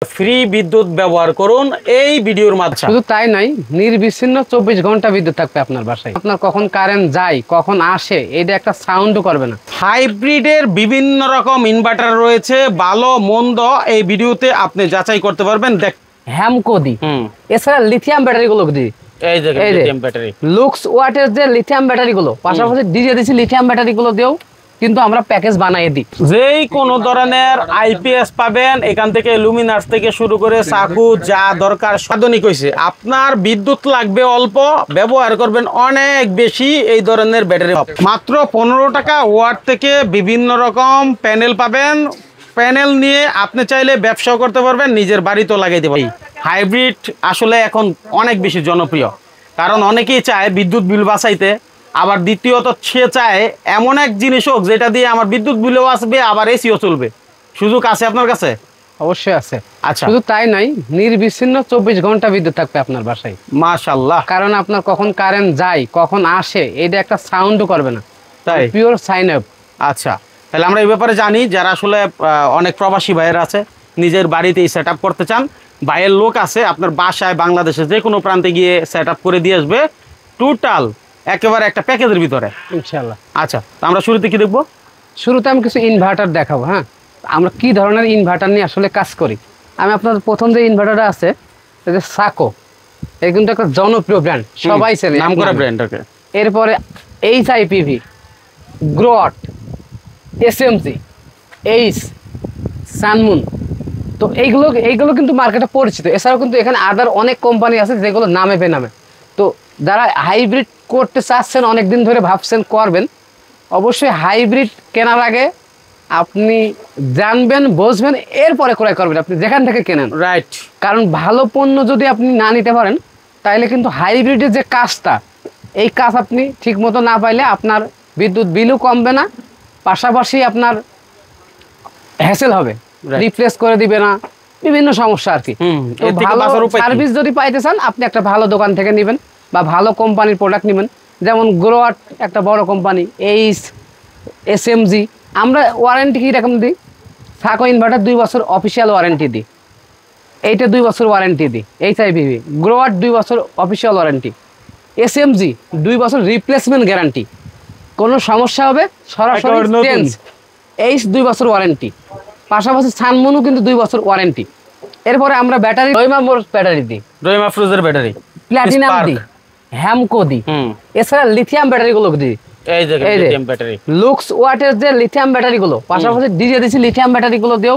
Free বিদ্যুৎ ব্যবহার করুন এই ভিডিওর মাধ্যমে। শুধু তাই নয়, নির্বিচ্ছিন্ন 24 ঘন্টা বিদ্যুৎ থাকবে আপনার বাসায়। আপনার কখন কারেন্ট যায় কখন আসে এটা একটা সাউন্ডও করবে না। হাইব্রিডের বিভিন্ন রকম ইনভার্টার রয়েছে, ভালো মন্দ এই ভিডিওতে আপনি যাচাই করতে পারবেন। দেখ হ্যামকো দি, এছাড়া লিথিয়াম ব্যাটারি গুলো দি, এই যে লিথিয়াম ব্যাটারি, লুক্স ওয়াটের যে লিথিয়াম ব্যাটারি গুলো, পাশাপাশি ডিজে দিছি লিথিয়াম ব্যাটারি গুলো দিও কিন্তু আমরা প্যাকেজ বানাই দিই। যেই কোন ধরনের আইপিএস পাবেন এখান থেকে, লুমিনাস থেকে শুরু করে চাকু যা দরকার আধুনিক হয়েছে। আপনার বিদ্যুৎ লাগবে অল্প, ব্যবহার করবেন অনেক বেশি এই ধরনের ব্যাটারি। মাত্র 15 টাকা ওয়াট থেকে বিভিন্ন রকম প্যানেল পাবেন। প্যানেল নিয়ে আপনি চাইলে ব্যবসাও করতে পারবেন, নিজের বাড়িতেও লাগাইতে পারবেন। হাইব্রিড আসলে এখন অনেক বেশি জনপ্রিয়, কারণ অনেকেই চায় বিদ্যুৎ বিল বাঁচাইতে, আবার দ্বিতীয়ত সে চায় এমন এক জিনিস হোক যেটা দিয়ে আমার বিদ্যুৎ বিলও আসবে আবার এসিও চলবে। সুযোগ আছে আপনার কাছে? অবশ্যই আছে। আচ্ছা, শুধু তাই নয়, নির্বিচ্ছিন্ন 24 ঘন্টা বিদ্যুৎ থাকবে আপনার বাসায়। মাশাআল্লাহ। কারণ আপনার কখন কারেন্ট যায় কখন আসে এটা একটা সাউন্ডও করবে না, তাই পিওর সাইন আপ। আচ্ছা, তাহলে আমরা এই ব্যাপারে জানি। যারা আসলে অনেক প্রবাসী ভাইয়ের আছে, নিজের বাড়িতেই সেট আপ করতে চান, ভাইয়ের লোক আছে আপনার বাসায় বাংলাদেশে যে কোনো প্রান্তে গিয়ে সেট আপ করে দিয়ে আসবে, টোটাল একেবারে একটা প্যাকেজের ভিতরে ইনশাআল্লাহ। আচ্ছা, তো আমরা শুরুতে কি দেখবো? শুরুতে আমি কিছু ইনভার্টার দেখাবো। হ্যাঁ, আমরা কি ধরনের ইনভার্টার নিয়ে আসলে কাজ করি। আমি আপনার প্রথম যে ইনভার্টারটা আছে এই যে সাকো, এটা কিন্তু একটা জনপ্রিয় ব্র্যান্ড, সবাই চেনে, নাম করা ব্র্যান্ড। ওকে, এরপরে HIPV, গ্রোয়াট, SMG, এইচ, সানমুন। তো এইগুলো কিন্তু মার্কেটে পরিচিত। এছাড়াও কিন্তু এখানে আদার অনেক কোম্পানি আছে যেগুলো নামে বেনামে। তো যারা হাইব্রিড করতে চাচ্ছেন, অনেকদিন ধরে ভাবছেন করবেন, অবশ্যই হাইব্রিড কেনার আগে আপনি জানবেন বুঝবেন, এরপরে ক্রয় করবেন আপনি যেখান থেকে কেনেন। রাইট। কারণ ভালো পণ্য যদি আপনি না নিতে পারেন তাহলে কিন্তু হাইব্রিডের যে কাজটা, এই কাজ আপনি ঠিক মতো না পাইলে আপনার বিদ্যুৎ বিলও কমবে না, পাশাপাশি আপনার হ্যাসেল হবে, রিপ্লেস করে দিবে না, বিভিন্ন সমস্যা আর কি। ভালো সার্ভিস যদি পাইতে চান আপনি একটা ভালো দোকান থেকে নেবেন বা ভালো কোম্পানির প্রোডাক্ট নেবেন। যেমন গ্রোয়াট একটা বড় কোম্পানি, এইচ, SMG। আমরা ওয়ারেন্টি কীরকম দিই? সাকো ইনভার্টার 2 বছর অফিসিয়াল ওয়ারেন্টি দিই, এইটা 2 বছর ওয়ারেন্টি দিই। HIPV, গ্রোয়াট 2 বছর অফিসিয়াল ওয়ারেন্টি, SMG 2 বছর রিপ্লেসমেন্ট গ্যারান্টি, কোনো সমস্যা হবে সরাসরি চেঞ্জ। এইচ 2 বছর ওয়ারেন্টি, পাশাপাশি সানমুনও কিন্তু 2 বছর ওয়ারেন্টি। এরপরে আমরা ব্যাটারি রহিমা ব্যাটারি দিই, রহিমা ফ্রুজের ব্যাটারি, প্ল্যাটিনাম দিই, হ্যামকো দিই, এছাড়া লিথিয়াম ব্যাটারিগুলো দিই, এই যে লিথিয়াম ব্যাটারি, লুক্স ওয়াটের যে লিথিয়াম ব্যাটারিগুলো, পাশাপাশি ডিজে দিছি লিথিয়াম ব্যাটারিগুলো দিও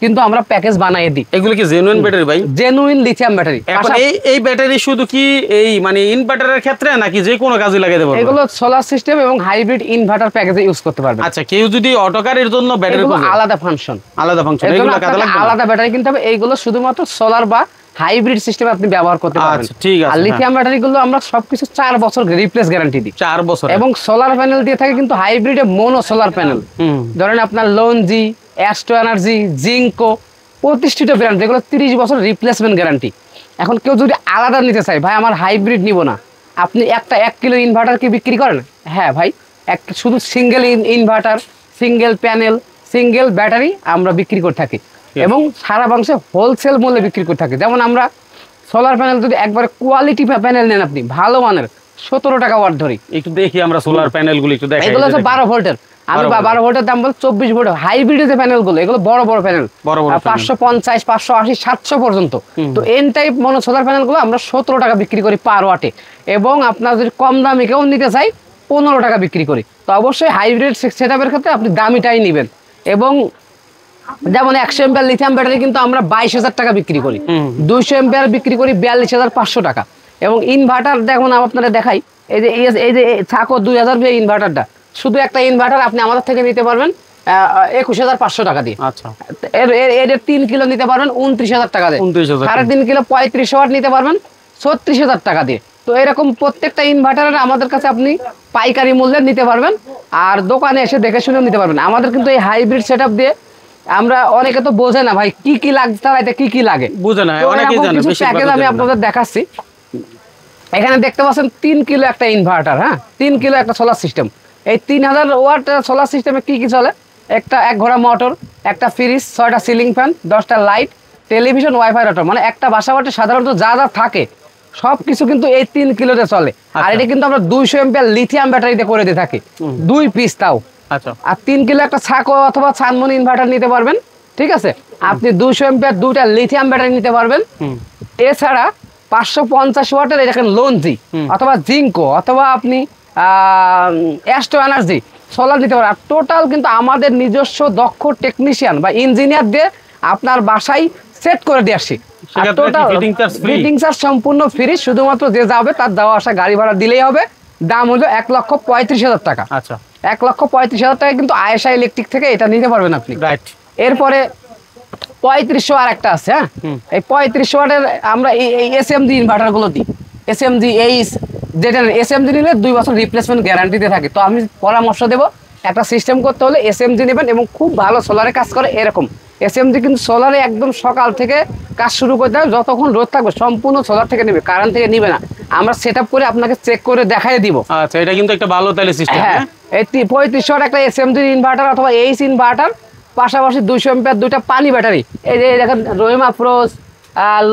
কিন্তু আমরা প্যাকেজ বানাই দিই। এগুলো কি জেনুইন ব্যাটারি ভাই? Genuine lithium battery. এখন এই ব্যাটারি শুধু কি এই মানে ইনভার্টারের ক্ষেত্রে নাকি যে কোনো কাজে লাগাতে পারবে? এগুলো সোলার সিস্টেম এবং হাইব্রিড ইনভার্টার প্যাকেজে ইউজ করতে পারবে। আচ্ছা, কেউ যদি অটোকারের জন্য ব্যাটারি আলাদা ফাংশন, এগুলো কাজে লাগবে, আলাদা ব্যাটারি কিনতে হবে। এইগুলো শুধুমাত্র সোলার বা হাইব্রিড সিস্টেমে আপনি ব্যবহার করতে পারবেন। আচ্ছা, ঠিক আছে। আর লিথিয়াম ব্যাটারি গুলো আমরা সবকিছু 4 বছর রিপ্লেস গ্যারান্টি দিই, 4 বছর। এবং সোলার প্যানেল দিয়ে থাকে কিন্তু হাইব্রিডে মোনো সোলার প্যানেল। ধরেন আপনার লনজি, অ্যাস্ট্রো এনার্জি, জিঙ্কো, প্রতিষ্ঠিত ব্র্যান্ড যেগুলো 30 বছর রিপ্লেসমেন্ট গ্যারান্টি। এখন কেউ যদি আলাদা নিতে চায়, ভাই আমার হাইব্রিড নিব না, আপনি একটা 1 কিলো ইনভার্টার কি বিক্রি করেন? হ্যাঁ ভাই, শুধু single inverter, single panel, single battery আমরা বিক্রি করে থাকি এবং সারা বাংলাদেশে হোলসেল মূল্যে বিক্রি করে থাকি। যেমন আমরা সোলার প্যানেল যদি একবারে কোয়ালিটি প্যানেল নেন আপনি ভালো মানের, 17 টাকা ওয়াট ধরি। একটু দেখি আমরা সোলার প্যানেলগুলো একটু দেখাই। এগুলো হচ্ছে 12 ভোল্টের, আমি 12 ভোল্টের দাম বল 24 ভোল্ট। হাইব্রিডের যে প্যানেলগুলো এগুলো বড় বড় প্যানেল, 550, 580, 700 পর্যন্ত। তো এন টাইপ মনো সোলার প্যানেলগুলো আমরা 17 টাকা বিক্রি করি পার ওয়াটে, এবং আপনার যদি কম দামে কেউ নিতে চাই 15 টাকা বিক্রি করি। তো অবশ্যই হাইব্রিড সেটআপের ক্ষেত্রে আপনি দামিটাই নেবেন। এবং যেমন 100 এম্পিয়ার লিথিয়াম ব্যাটারি কিন্তু আমরা 22,000 টাকা বিক্রি করি, 200 এম্পিয়ার বিক্রি করি 42,500 টাকা। এবং ইনভার্টার দেখুন আপনারা দেখাই, এই যে সাকো 2000 ইনভার্টারটা, শুধু একটা ইনভার্টার আপনি আমাদের থেকে নিতে পারবেন 21,500 টাকা দিয়ে। আচ্ছা, এর 3 কিলো নিতে পারবেন 29,000 টাকা দিয়ে, 3.5 কিলো 3500 ওয়াট নিতে পারবেন 36,000 টাকা দিয়ে। তো এরকম প্রত্যেকটা ইনভার্টারের আমাদের কাছে আপনি পাইকারি মূল্যে নিতে পারবেন, আর দোকানে এসে দেখে শুনে নিতে পারবেন। আমাদের কিন্তু এই হাইব্রিড সেটআপ দিয়ে আমরা, অনেকে তো বোঝে না ভাই কি লাগে, চালাইতে কি লাগে বুঝে না, অনেকেই জানে। প্যাকেজ আমি আপনাদের দেখাচ্ছি। এখানে দেখতে পাচ্ছেন 3 কিলো একটা ইনভার্টার, হ্যাঁ 3 কিলো একটা সোলার সিস্টেম। এই 3000 ওয়াট সোলার সিস্টেমে কি চলে? এক ঘোড়া মোটর, একটা ফ্রিজ, 6টা সিলিং ফ্যান, 10টা লাইট, টেলিভিশন, ওয়াইফাই, রটার, মানে একটা বাসা বাড়িতে সাধারণত যা যা থাকে সবকিছু কিন্তু এই 3 কিলোতে চলে। আর এটা কিন্তু আমরা 200 এম্পিয়ার লিথিয়াম ব্যাটারিতে করে দিয়ে থাকি, 2 পিস তাও। আচ্ছা, আর 3 কিলো একটা ছাকো অথবা ছানমনি ইনভার্টার নিতে পারবেন, ঠিক আছে। আপনি 200 এম্পিয়ার 2টা লিথিয়াম ব্যাটারি নিতে পারবেন। এছাড়া 550 ওয়াটের দেখেন লঞ্জি অথবা জিঙ্কো অথবা আপনি অ্যাস্ট্রো এনার্জি সোলার নিতে পারেন। আর টোটাল কিন্তু আমাদের নিজস্ব দক্ষ টেকনিশিয়ান বা ইঞ্জিনিয়ার দিয়ে আপনার বাসায় সেট করে দিয়ে আসি। ফিটিং চার্জ সম্পূর্ণ ফ্রি, শুধুমাত্র যে যাবে তার যাওয়া আসা গাড়ি ভাড়া দিলেই হবে। দাম হলো 1,35,000 টাকা। আচ্ছা, 1,35,000 টাকা কিন্তু আয়েশা ইলেকট্রিক থেকে এটা নিতে পারবেন আপনি। রাইট। এরপরে 3500 আর একটা আছে, হ্যাঁ, এই 3500 ওয়াটের আমরা এই এসএমজি ইনভার্টার গুলো দিই। এসএমজি যেটা এসএমজি নিলে 2 বছর রিপ্লেসমেন্ট গ্যারান্টিতে থাকে। তো আমি পরামর্শ দেবো, একটা সিস্টেম করতে হলে এসএমজি নেবেন এবং খুব ভালো সোলারে কাজ করে এরকম এসএমজি। কিন্তু সোলারে একদম সকাল থেকে কাজ শুরু করতে হবে, যতক্ষণ রোদ থাকবে সম্পূর্ণ সোলার থেকে নেবে, কারেন্ট থেকে নিবে না। আমরা সেট আপ করে আপনাকে চেক করে দেখাই দিব। আচ্ছা, এটা কিন্তু একটা ভালো তাহলে সিস্টেম। হ্যাঁ, এই 3500 একটা এসএমজি ইনভার্টার অথবা এইচ ইনভার্টার, পাশাপাশি 200 এম্পিয়ার 2টা পানি ব্যাটারি। এই যে দেখেন রহিমা প্রোস,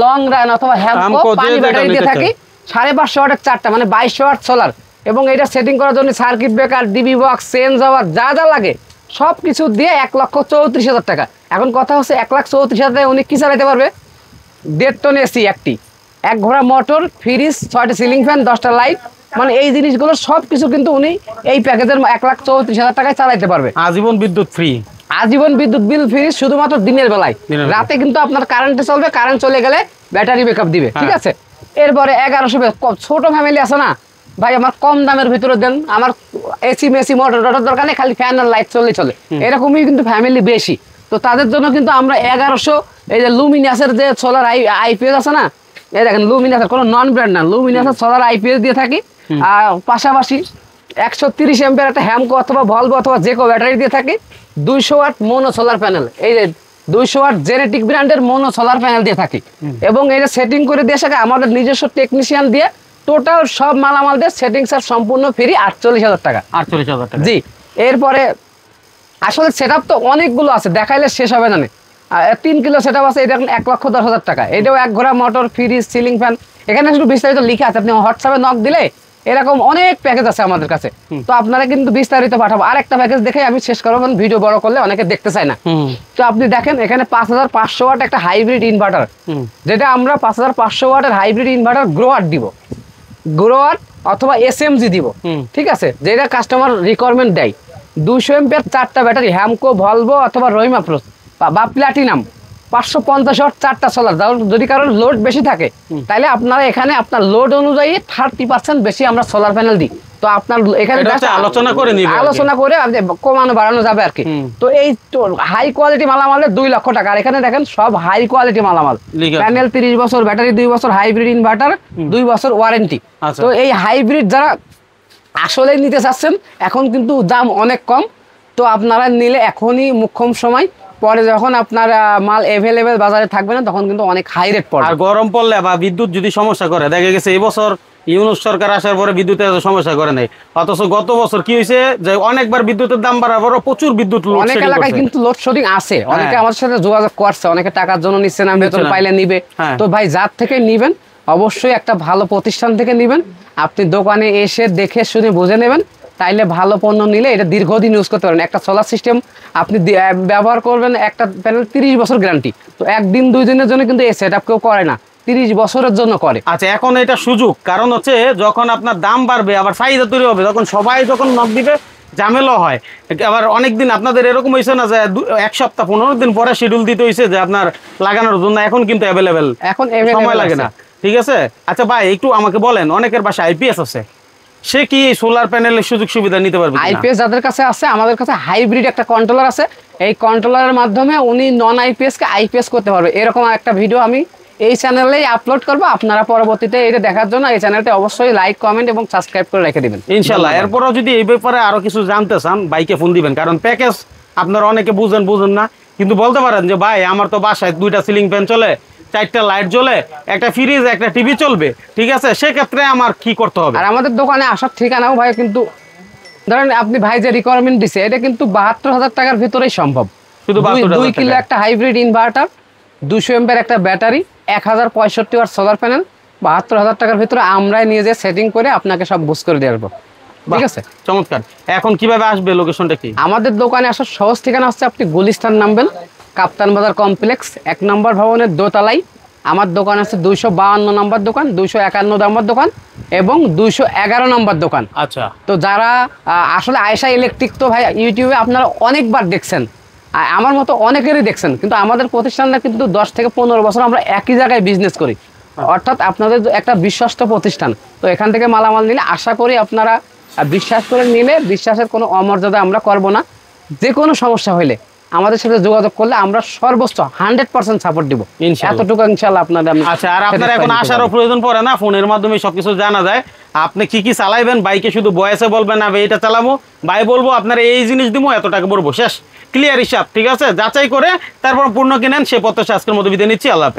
লং রান অথবা হ্যামকো পানি ব্যাটারি দিয়ে থাকি। 550 ওয়াটের 4টা, মানে 2200 ওয়াট সোলার। এবং এটা সেটিং করার জন্য circuit breaker, DB box, change over যা যা লাগে সব কিছু দিয়ে 1,34,000 টাকা। এখন কথা হচ্ছে 1,34,000 টাকায় উনি কি চালাতে পারবে? 1.5 টন এসি একটি, 1 ঘোড়া মোটর, ফ্রিজ, 6টা সিলিং ফ্যান, 10টা লাইট, মানে এই জিনিসগুলো সব কিছু কিন্তু উনি এই প্যাকেজের 1,34,000 টাকায় চালাতে পারবে। আজীবন বিদ্যুৎ ফ্রি, আজীবন বিদ্যুৎ বিল ফ্রি, শুধুমাত্র দিনের বেলায়। রাতে কিন্তু আপনার কারেন্টে চলবে, কারেন্ট চলে গেলে ব্যাটারি ব্যাকআপ দিবে, ঠিক আছে। এরপরে 1100, ছোট ফ্যামিলি আছে না ভাই, আমার কম দামের ভিতরে দেন, আমার এসি মেসি মোটর টটর দরকার নেই, খালি ফ্যান আর লাইট চলে, এরকমই কিন্তু ফ্যামিলি বেশি। তো তাদের জন্য কিন্তু আমরা 1100 এই যে লুমিনাসের যে সোলার আইপিএস আছে না, এই দেখেন লুমিনাসের কোনো নন ব্র্যান্ড না, লুমিনাসের সোলার আইপিএস দিয়ে থাকি। আর পাশাপাশি 130 এম্পিয়ার একটা হ্যামকো অথবা ভলভো অথবা জেকো ব্যাটারি দিয়ে থাকি। 200 ওয়াট মোনো সোলার প্যানেল, এই যে 200 ওয়াট জেনেটিক ব্র্যান্ডের মোনো সোলার প্যানেল দিয়ে থাকি। এবং এটা সেটিং করে দিয়ে থাকে আমাদের নিজস্ব টেকনিশিয়ান দিয়ে। টোটাল সব মালামাল দিয়ে সেটিং চার্জ সম্পূর্ণ ফ্রি, 48,000 টাকা। 48,000 টাকা, জি। এরপরে আসলে সেটআপ তো অনেকগুলো আছে, দেখাইলে শেষ হবে না। 3 কিলো সেটআপ আছে, এটা এখন 1,10,000 টাকা। এটাও 1 ঘোড়া মোটর, ফ্রিজ, সিলিং ফ্যান, এখানে একটু বিস্তারিত লিখে আছে, আপনি হোয়াটসঅ্যাপে নক দিলে এরকম অনেক প্যাকেজ আছে আমাদের কাছে। তো আপনারা কিন্তু বিস্তারিত পাঠাবো। আর একটা প্যাকেজ দেখে আমি শেষ করবো, ভিডিও বড় করলে অনেকে দেখতে চায় না। তো আপনি দেখেন এখানে 5,500 ওয়াট একটা হাইব্রিড ইনভার্টার, যেটা আমরা 5,500 ওয়াটের হাইব্রিড ইনভার্টার গ্রোয়ার দিব, গ্রোয়ার অথবা এসএমজি দিব, ঠিক আছে, যেটা কাস্টমার রিকোয়ারমেন্ট দেয়। 200 এম্পিয়ার 4টা ব্যাটারি, হ্যামকো, ভলভো অথবা রহিমা প্রোস বা প্ল্যাটিনাম, 550 ওয়াট 4টা সোলার। যদি কারোর লোড বেশি থাকে তাহলে আপনারা এখানে আপনার লোড অনুযায়ী 30% বেশি আমরা সোলার প্যানেল দিই। তো আপনার এখানে আলোচনা করে কমানো বাড়ানো যাবে আর কি। তো এই হাই কোয়ালিটি মালামালের 2 লক্ষ টাকা। আর এখানে দেখেন সব হাই কোয়ালিটি মালামাল, প্যানেল 30 বছর, ব্যাটারি 2 বছর, হাইব্রিড ইনভার্টার 2 বছর ওয়ারেন্টি। তো এই হাইব্রিড যারা আসলে নিতে চাচ্ছেন, এখন কিন্তু দাম অনেক কম। তো আপনারা নিলে এখনই মুখ্যম সময়, পরে যখন আপনার মাল এভেলেবেল বাজারে থাকবে না তখন কিন্তু অনেক হাই রেট পড়ে। আর গরম পড়লে বা বিদ্যুৎ যদি সমস্যা করে, দেখা গেছে এই বছর ইউনূস সরকার আসার পরে বিদ্যুতের সমস্যা করে নাই, অথচ গত বছর কি হয়েছে যে অনেকবার বিদ্যুতের দাম বাড়ার পর প্রচুর বিদ্যুৎ অনেক এলাকায় কিন্তু লোডশেডিং আছে। অনেকে আমাদের সাথে যোগাযোগ করছে, অনেকে টাকার জন্য নিচ্ছে না, বেতন পাইলে নিবে। তো ভাই যার থেকে নিবেন অবশ্যই একটা ভালো প্রতিষ্ঠান থেকে নিবেন। আপনি দোকানে এসে দেখে শুনে বুঝে নেবেন, তাইলে ভালো পণ্য নিলে এটা দীর্ঘদিন ইউজ করতে পারেন। একটা সোলার সিস্টেম আপনি ব্যবহার করবেন, একটা প্যানেল 30 বছর গ্যারান্টি। তো 1 দিন 2 দিনের জন্য কিন্তু এই সেটআপ কেউ করে না, 30 বছরের জন্য করে। আচ্ছা, এখন এটা সুযোগ, কারণ হচ্ছে যখন আপনার দাম বাড়বে আবার চাহিদা তৈরি হবে, তখন সবাই যখন নক দিবে ঝামেলা হয়। আবার অনেকদিন আপনাদের এরকম হয়েছে না যে 1 সপ্তাহ 15 দিন পরে শিডিউল দিতে হয়েছে যে আপনার লাগানোর জন্য, এখন কিন্তু অ্যাভেলেবেল, এখন সময় লাগে না, ঠিক আছে। আচ্ছা ভাই, একটু আমাকে বলেন, অনেকের বাসায় আইপিএস আছে, সে কি সোলার প্যানেলের সুযোগ সুবিধা নিতে পারবে? আইপিএস যাদের কাছে আছে, আমাদের কাছে হাইব্রিড একটা কন্ট্রোলার আছে, এই কন্ট্রোলারের মাধ্যমে উনি নন আইপিএস কে আইপিএস করতে পারবে। এরকম একটা ভিডিও আমি এই চ্যানেলেই আপলোড করব, আপনারা পরবর্তীতে এটা দেখার জন্য এই চ্যানেলটা অবশ্যই লাইক, কমেন্ট এবং সাবস্ক্রাইব করে রেখে দিবেন ইনশাআল্লাহ। এরপরও যদি এই ব্যাপারে আরো কিছু জানতে চান, বাইকে ফোন দিবেন, কারণ প্যাকেজ আপনারা অনেকে বুঝেন না, কিন্তু বলতে পারেন যে ভাই আমার তো বাসায় 2টা সিলিং ফ্যান চলে, 4টা লাইট জ্বলে, একটা ফ্রিজ, একটা টিভি চলবে, ঠিক আছে, সেক্ষেত্রে আমার কি করতে হবে? আর আমাদের দোকানে আসার ঠিকানাও ভাই কিন্তু ধরেন আপনি ভাই যে রিকোয়ারমেন্ট দিছে, এটা কিন্তু 72,000 টাকার ভিতরেই সম্ভব। শুধু 2 কিলো একটা হাইব্রিড ইনভার্টার, 200 এমপিয়ার একটা ব্যাটারি, 1065 ওয়াট সোলার প্যানেল, 72,000 টাকার ভিতরে আমরাই নিয়ে যে সেটিং করে আপনাকে সব বুঝ করে দিয়ে আসবো। ঠিক আছে, চমৎকার। এখন কিভাবে আসবে, লোকেশনটা কি? আমাদের দোকানে আসার সহজ ঠিকানা হচ্ছে, আপনি গুলিস্তান নামবেন, কাপ্তান বাজার কমপ্লেক্স 1 নম্বর ভবনের দোতলায় আমার দোকান আছে। 252 নম্বর দোকান, 251 নম্বর দোকান এবং 211 নম্বর দোকান। আচ্ছা, তো যারা আসলে আয়েশা ইলেকট্রিক তো ভাই ইউটিউবে আপনারা অনেকবার দেখছেন, আমার মতো অনেকেরই দেখছেন, কিন্তু আমাদের প্রতিষ্ঠানটা কিন্তু 10 থেকে 15 বছর আমরা একই জায়গায় বিজনেস করি, অর্থাৎ আপনাদের একটা বিশ্বস্ত প্রতিষ্ঠান। তো এখান থেকে মালামাল নিলে আশা করি আপনারা বিশ্বাস করে নিলে, বিশ্বাসের কোনো অমর্যাদা আমরা করব না। যে কোনো সমস্যা হইলে আমাদের সাথে যোগাযোগ করলে আমরা সর্বোচ্চ 100% সাপোর্ট দিব, ইনশাআল্লাহ। এতটুকু ইনশাআল্লাহ আপনাদের আমি। আচ্ছা, আর আপনার এখন আসারও প্রয়োজন পড়ে না, ফোনের মাধ্যমে সবকিছু জানা যায়। আপনি কি কি চালাইবেন, বাইকে শুধু বয়সে বলবেন না এটা চালাবো, বাই বলবো আপনার এই জিনিস দিব, এত টাকা পড়বো, শেষ, ক্লিয়ার হিসাব। ঠিক আছে, যাচাই করে তারপর পূর্ণ কিনেন, সে প্রত্যাশা আজকের মতো বিদায় নিচ্ছি। আল্লাহ হাফেজ।